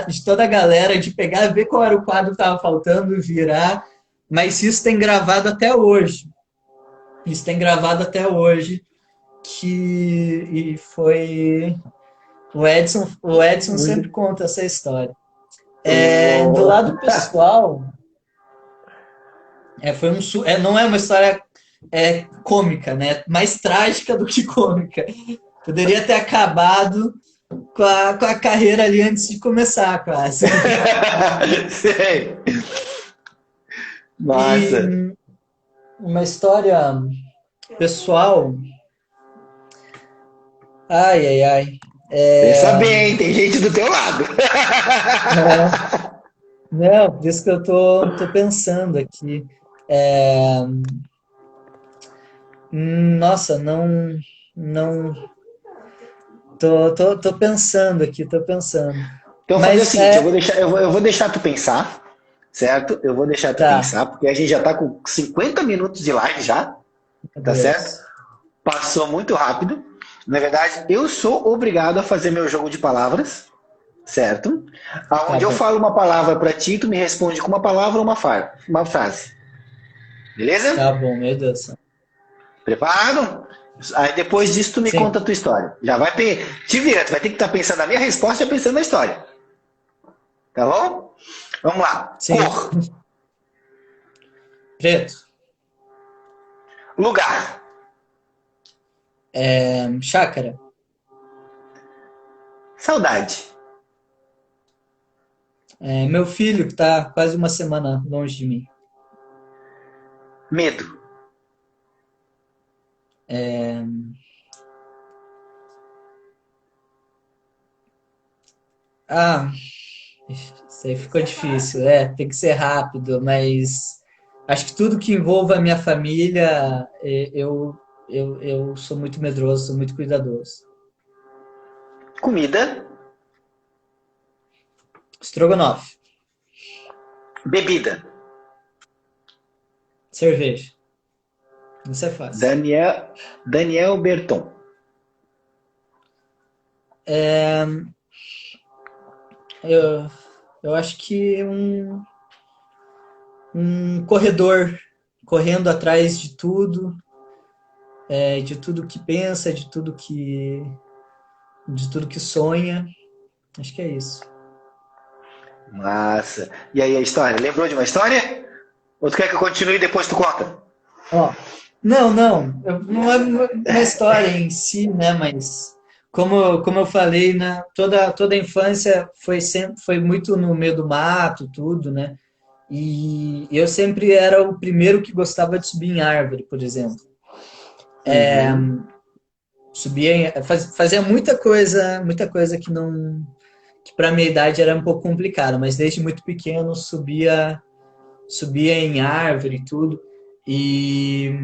de toda a galera, de pegar, ver qual era o quadro que estava faltando, virar. Mas isso tem gravado até hoje. Isso tem gravado até hoje. E foi... O Edson sempre conta essa história. Do lado pessoal, não é uma história cômica, né? Mais trágica do que cômica. Poderia ter acabado com a carreira ali antes de começar, quase. Sei. Massa. E uma história pessoal. Ai. Pensa bem, tem gente do teu lado. Não, por isso que eu tô pensando aqui. Nossa, não. Tô pensando aqui, tô pensando. Então, fazer o seguinte, eu vou deixar tu pensar, certo? Eu vou deixar tu pensar, porque a gente já tá com 50 minutos de live já, tá certo? Passou muito rápido. Na verdade, eu sou obrigado a fazer meu jogo de palavras, certo? Onde eu falo uma palavra pra ti, tu me responde com uma palavra ou uma frase. Beleza? Tá bom, meu Deus. Preparado? Aí depois disso tu me conta a tua história. Já vai te vira, tu vai ter que estar pensando na minha resposta e pensando na história. Tá bom? Vamos lá. Sim. Cor. Preto. Lugar. Chácara. Saudade. Meu filho, que tá quase uma semana longe de mim. Medo. Isso aí ficou difícil. Tem que ser rápido, mas acho que tudo que envolva a minha família, eu sou muito medroso, sou muito cuidadoso. Comida. Estrogonofe. Bebida. Cerveja. Isso é fácil. Daniel Berton. Eu acho que um corredor, correndo atrás de tudo que pensa, de tudo que sonha. Acho que é isso. Massa. E aí a história? Lembrou de uma história? Ou tu quer que eu continue e depois tu conta? Não. Não é uma história em si, né? Mas como eu falei, né? Toda a infância foi muito no meio do mato, tudo, né? E eu sempre era o primeiro que gostava de subir em árvore, por exemplo. Fazia muita coisa que para minha idade era um pouco complicado, mas desde muito pequeno subia em árvore e tudo, e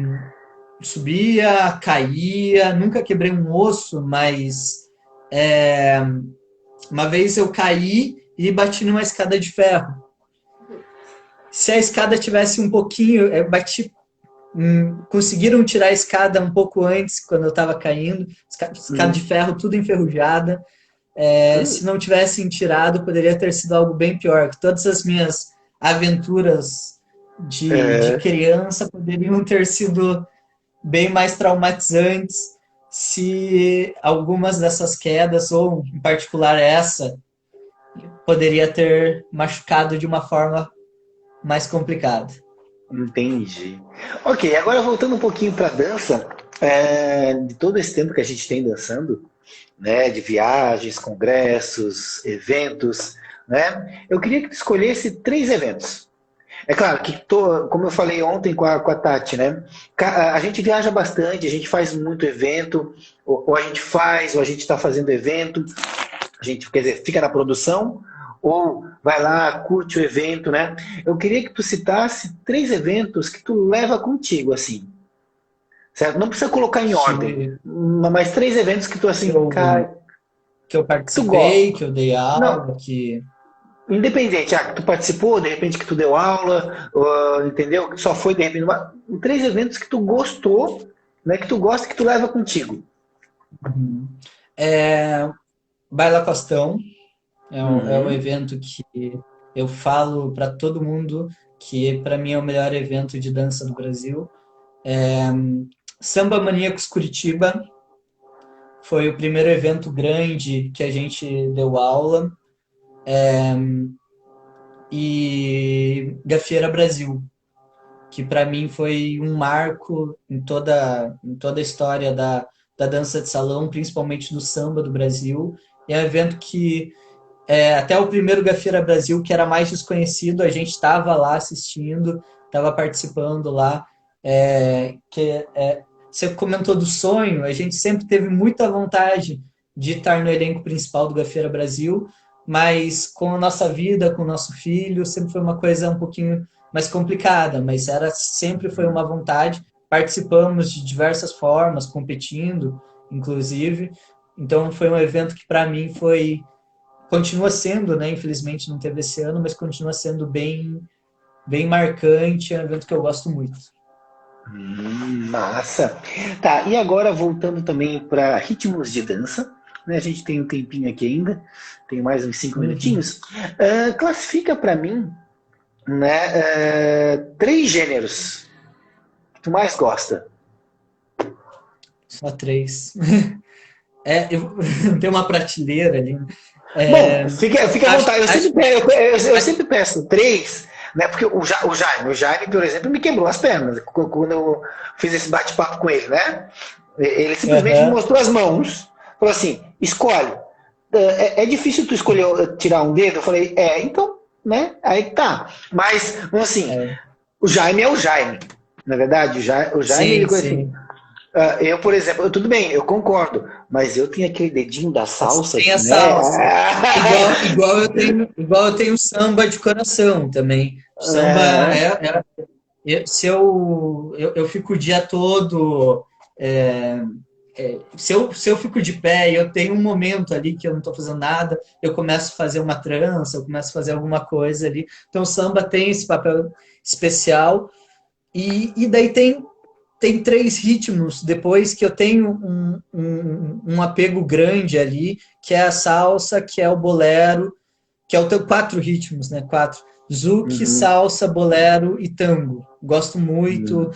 subia, caía, nunca quebrei um osso, mas é, uma vez eu caí e bati numa escada de ferro. Se a escada tivesse um pouquinho, eu bati, conseguiram tirar a escada um pouco antes, quando eu estava caindo, escada de ferro, tudo enferrujada. Se não tivessem tirado, poderia ter sido algo bem pior, que todas as minhas aventuras de criança poderiam ter sido bem mais traumatizantes se algumas dessas quedas, ou em particular essa, poderia ter machucado de uma forma mais complicada. Entendi. Ok, agora voltando um pouquinho para dança, de todo esse tempo que a gente tem dançando, né, de viagens, congressos, eventos, né, eu queria que tu escolhesse 3 eventos. É claro que, como eu falei ontem com a Tati, né, a gente viaja bastante, a gente faz muito evento, ou a gente faz, ou a gente está fazendo evento, a gente, quer dizer, fica na produção, ou vai lá, curte o evento, né? Eu queria que tu citasse 3 eventos que tu leva contigo, assim. Certo? Não precisa colocar em ordem, mas 3 eventos que tu, assim, cara, que eu tu gosta. participei, que eu dei aula, Não, que... independente, que tu participou, de repente que tu deu aula, entendeu? Que só foi, de repente, 3 eventos que tu gostou, né? Que tu gosta, que tu leva contigo. Baila Costão é um evento que eu falo para todo mundo que para mim é o melhor evento de dança do Brasil. Samba Maníacos Curitiba foi o primeiro evento grande que a gente deu aula. E Gafieira Brasil, que para mim foi um marco em toda a história da dança de salão, principalmente do samba do Brasil. É um evento que até o primeiro Gafieira Brasil, que era mais desconhecido, a gente estava lá assistindo, estava participando lá. Você comentou do sonho, a gente sempre teve muita vontade de estar no elenco principal do Gafieira Brasil, mas com a nossa vida, com o nosso filho, sempre foi uma coisa um pouquinho mais complicada, mas sempre foi uma vontade. Participamos de diversas formas, competindo, inclusive. Então foi um evento que para mim continua sendo, né? Infelizmente não teve esse ano, mas continua sendo bem, bem marcante. É um evento que eu gosto muito. Massa! Tá, e agora voltando também para ritmos de dança, né? A gente tem um tempinho aqui ainda, tem mais uns 5 minutinhos. Classifica para mim, né, 3 gêneros que tu mais gosta. Só 3. Eu tenho uma prateleira ali. Bom, fica à vontade. Eu sempre peço 3, né? Porque o Jaime, por exemplo, me quebrou as pernas quando eu fiz esse bate-papo com ele, né? Ele simplesmente me mostrou as mãos, falou assim: escolhe. É difícil tu escolher tirar um dedo? Eu falei: então, né? Aí tá. Mas, assim, o Jaime é o Jaime, na verdade. O Jaime, sim, ele sim. Eu, por exemplo, tudo bem, eu concordo, mas eu tenho aquele dedinho da salsa, Tem a né? salsa. Igual eu tenho samba de coração também. O samba se eu fico o dia todo. Se eu fico de pé e eu tenho um momento ali que eu não estou fazendo nada, eu começo a fazer uma trança, eu começo a fazer alguma coisa ali. Então o samba tem esse papel especial. E daí tem 3 ritmos depois que eu tenho um apego grande ali, que é a salsa, que é o bolero, que é o teu 4 ritmos, né? 4. Zouk, salsa, bolero e tango. Gosto muito.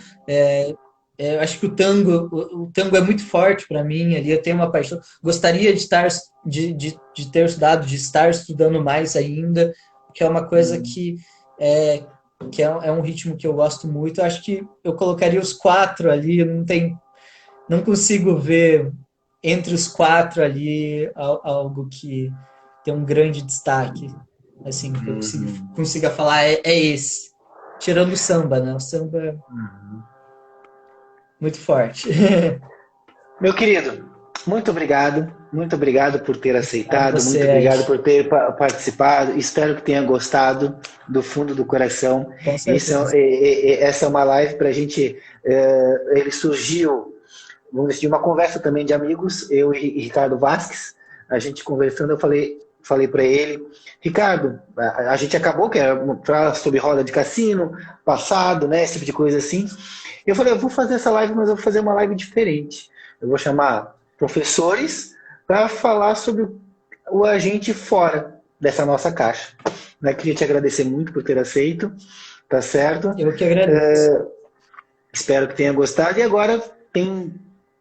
Acho que o tango é muito forte para mim ali. Eu tenho uma paixão. Gostaria de ter estudado, de estar estudando mais ainda, que é uma coisa que é um ritmo que eu gosto muito. Eu acho que eu colocaria os 4 ali. Não consigo ver entre os 4 ali algo que tem um grande destaque, assim, que eu consiga falar é esse. Tirando o samba, né? O samba é muito forte. Meu querido, muito obrigado. muito obrigado por ter aceitado, Você, muito obrigado Ed. por ter participado. Espero que tenha gostado do fundo do coração. Com certeza. Essa é uma live para a gente. Ele surgiu, vamos dizer, de uma conversa também de amigos, eu e Ricardo Vasques. A gente conversando, eu falei para ele, Ricardo, a gente acabou que era falar sobre roda de cassino, passado, né, esse tipo de coisa assim. Eu falei, eu vou fazer essa live, mas eu vou fazer uma live diferente. Eu vou chamar professores para falar sobre o agente fora dessa nossa caixa. Né? Queria te agradecer muito por ter aceito, tá certo? Eu que agradeço. Espero que tenha gostado. E agora tem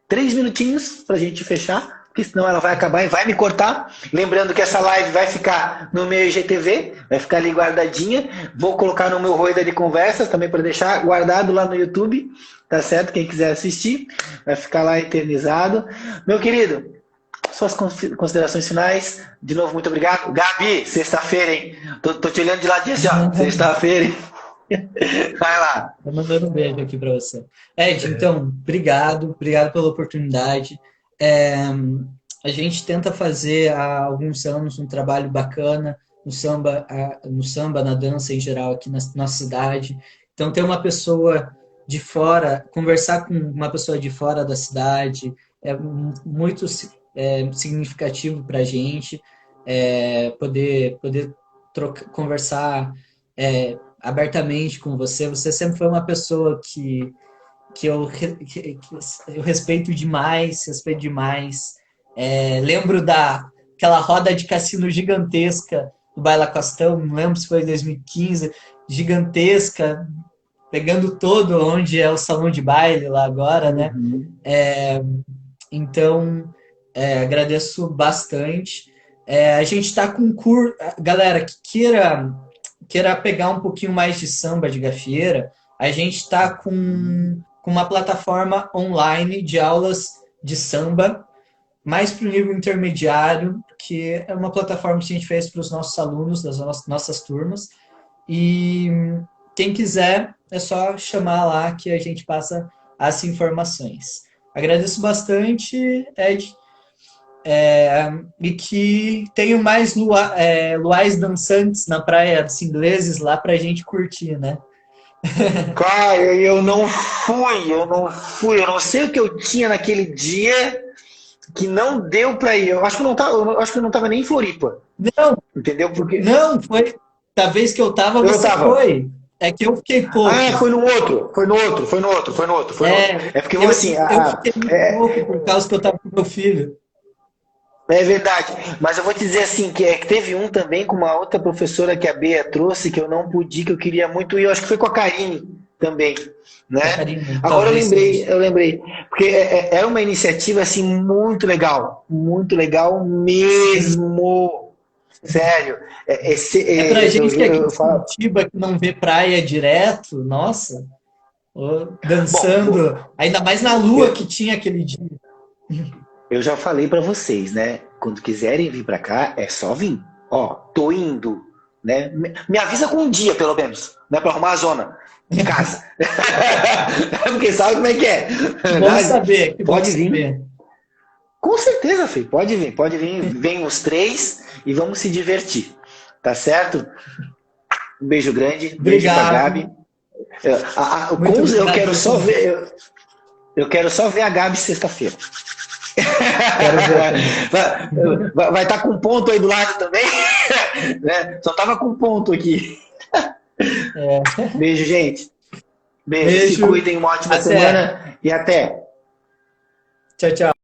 3 minutinhos para a gente fechar, porque senão ela vai acabar e vai me cortar. Lembrando que essa live vai ficar no meu IGTV, vai ficar ali guardadinha. Vou colocar no meu Rueda de Conversas também para deixar guardado lá no YouTube, tá certo? Quem quiser assistir, vai ficar lá eternizado. Meu querido, suas considerações finais. De novo, muito obrigado. Gabi, sexta-feira, hein? Tô te olhando de ladinho assim, ó. Sexta-feira, hein? Vai lá. Tô mandando um beijo aqui para você. Ed, então, obrigado pela oportunidade. A gente tenta fazer há alguns anos um trabalho bacana no samba, na dança em geral aqui na nossa cidade. Então, ter uma pessoa de fora, conversar com uma pessoa de fora da cidade é muito significativo para a gente, poder conversar abertamente com você. Você sempre foi uma pessoa que eu respeito demais, lembro daquela roda de cassino gigantesca do Baila Costão, não lembro se foi em 2015, gigantesca, pegando todo onde é o salão de baile lá agora, né? Então, agradeço bastante. A gente está com curso. Galera, que queira pegar um pouquinho mais de samba de gafieira, a gente está com uma plataforma online de aulas de samba, mais para o nível intermediário, que é uma plataforma que a gente fez para os nossos alunos das nossas turmas. E quem quiser, é só chamar lá que a gente passa as informações. Agradeço bastante, Ed, e que tenham mais luais dançantes na Praia dos Ingleses lá para a gente curtir, né? Cara, eu não sei o que eu tinha naquele dia que não deu para ir. Eu acho que eu não tava nem em Floripa. Não, Entendeu? Porque não, foi da vez que eu tava, eu você tava. foi. É que eu fiquei pouco. Foi no outro. É porque Eu assim, fiquei muito pouco por causa que eu tava com meu filho. é verdade, mas eu vou te dizer assim, que teve um também com uma outra professora que a Bea trouxe, que eu não pude, que eu queria muito ir, eu acho que foi com a Karine também, né? Carinho, Agora talvez seja. eu lembrei, porque era uma iniciativa assim muito legal mesmo, sério. Pra gente que é aqui Eu de falo, Curitiba, que não vê praia direto, nossa, bom, dançando, ainda mais na lua que tinha aquele dia. eu já falei pra vocês, né? Quando quiserem vir pra cá, é só vir. Ó, tô indo, né? Me avisa com um dia, pelo menos, né? Pra arrumar a zona de casa. Porque sabe como é que é. Bom saber, que bom Pode vir. saber. Com certeza, filho. Pode vir. Vem os 3 e vamos se divertir. Tá certo? Um beijo grande. Beijo pra Obrigado. Gabi. Muito Eu obrigado quero por só tudo. ver. Eu quero só ver a Gabi sexta-feira. Quero ver também. Vai estar com ponto aí do lado também, né? Só tava com ponto aqui. Beijo, gente. Beijo. Se Beijo. cuidem, uma ótima Até. semana e até. Tchau, tchau.